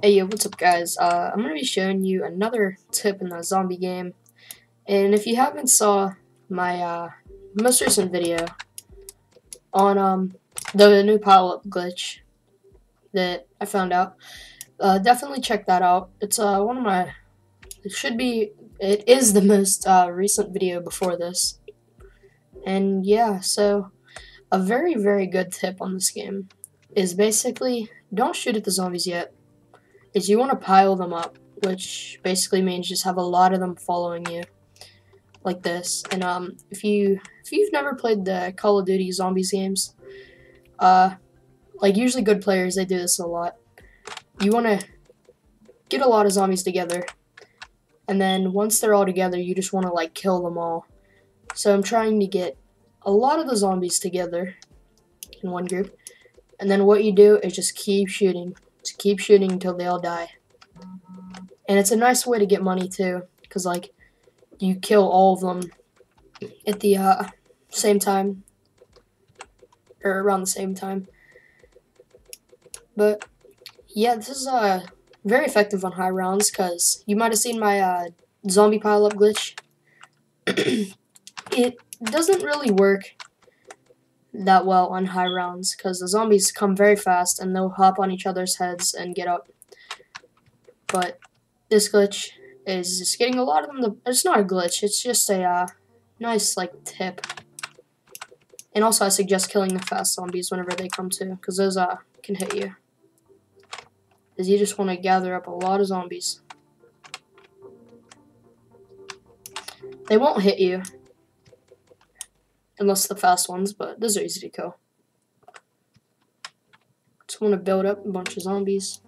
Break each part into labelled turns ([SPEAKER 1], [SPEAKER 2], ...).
[SPEAKER 1] Hey yo, what's up guys? I'm going to be showing you another tip in the zombie game. And if you haven't saw my most recent video on the new pile-up glitch that I found out, definitely check that out. It's one of my, it is the most recent video before this. And yeah, so a very, very good tip on this game is basically don't shoot at the zombies yet. Is you want to pile them up, which basically means just have a lot of them following you, like this. And if you've never played the Call of Duty Zombies games, like usually good players, they do this a lot. You want to get a lot of zombies together, and then once they're all together, you just want to like kill them all. So I'm trying to get a lot of the zombies together in one group, and then what you do is just keep shooting until they all die. And it's a nice way to get money too, because like you kill all of them at the same time, or around the same time. But yeah, this is very effective on high rounds, because you might have seen my zombie pile-up glitch. It doesn't really work that well on high rounds, because the zombies come very fast and they'll hop on each other's heads and get up. But this glitch is just getting a lot of them it's not a glitch, it's just a nice like tip. And also I suggest killing the fast zombies whenever they come to, because those can hit you. Is you just want to gather up a lot of zombies. They won't hit you unless the fast ones, but those are easy to kill. Just want to build up a bunch of zombies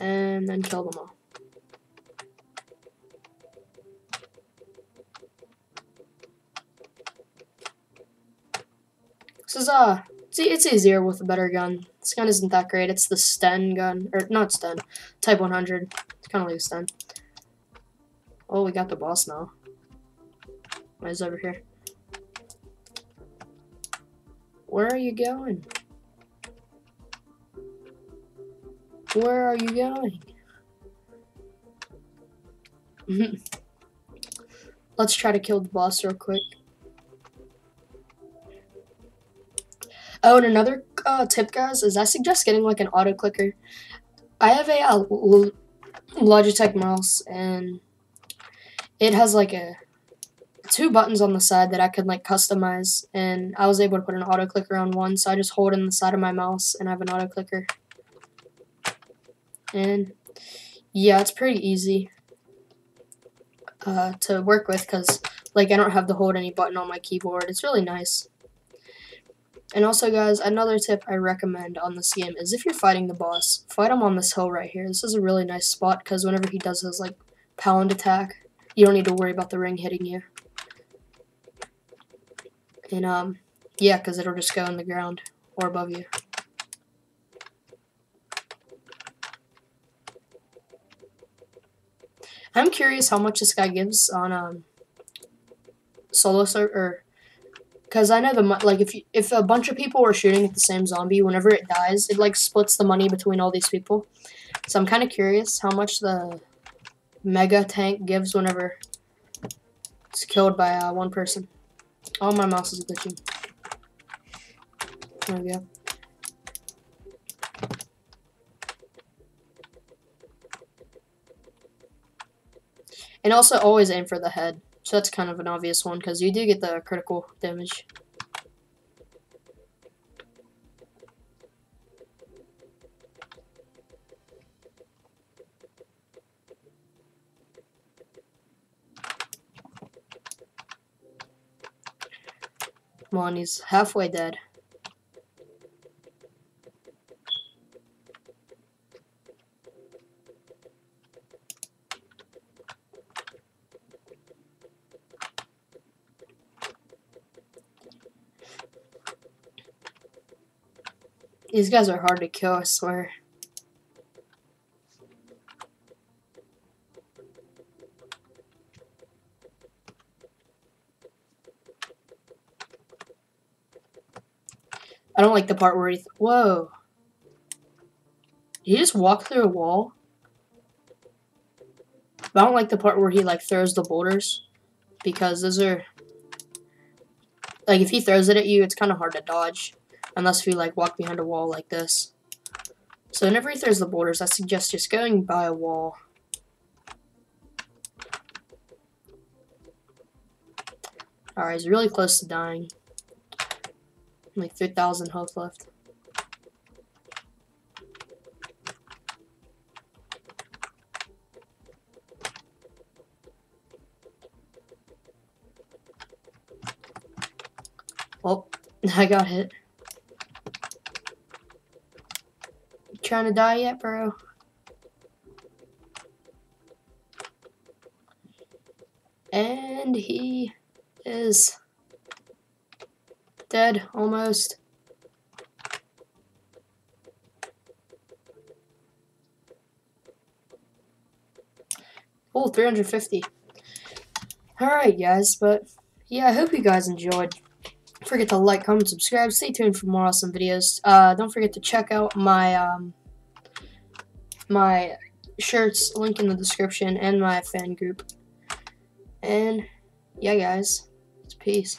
[SPEAKER 1] and then kill them all. This is it's easier with a better gun. This gun isn't that great. It's the Sten gun, or not Sten, Type 100. It's kind of like a Sten. Oh, we got the boss now. He's over here. Where are you going? Where are you going? Let's try to kill the boss real quick. Oh, and another tip, guys, is I suggest getting like an auto clicker. I have a Logitech mouse, and it has like two buttons on the side that I could like customize, and I was able to put an auto clicker on one, so I just hold it in the side of my mouse and I have an auto clicker. And yeah, it's pretty easy to work with, because like I don't have to hold any button on my keyboard. It's really nice. And also, guys, another tip I recommend on this game is if you're fighting the boss, fight him on this hill right here. This is a really nice spot, because whenever he does his like pound attack, you don't need to worry about the ring hitting you. And yeah, because it'll just go in the ground or above you. I'm curious how much this guy gives on solo server, because I know like if a bunch of people were shooting at the same zombie, whenever it dies, it like splits the money between all these people. So I'm kind of curious how much the mega tank gives whenever it's killed by one person. Oh, my mouse is glitching. There we go. And also always aim for the head. So that's kind of an obvious one, because you do get the critical damage. Come on, he's halfway dead. These guys are hard to kill, I swear. I don't like the part where whoa. He just walked through a wall. But I don't like the part where he like throws the boulders, because those are like, if he throws it at you, it's kind of hard to dodge unless you like walk behind a wall like this. So whenever he throws the boulders, I suggest just going by a wall. Alright, he's really close to dying. Like 3,000 health left. Oh, I got hit. You trying to die yet, bro? And he is dead, almost. Oh, 350. Alright, guys, but yeah, I hope you guys enjoyed. Don't forget to like, comment, subscribe. Stay tuned for more awesome videos. Don't forget to check out my my shirts, link in the description, and my fan group. And yeah, guys, peace.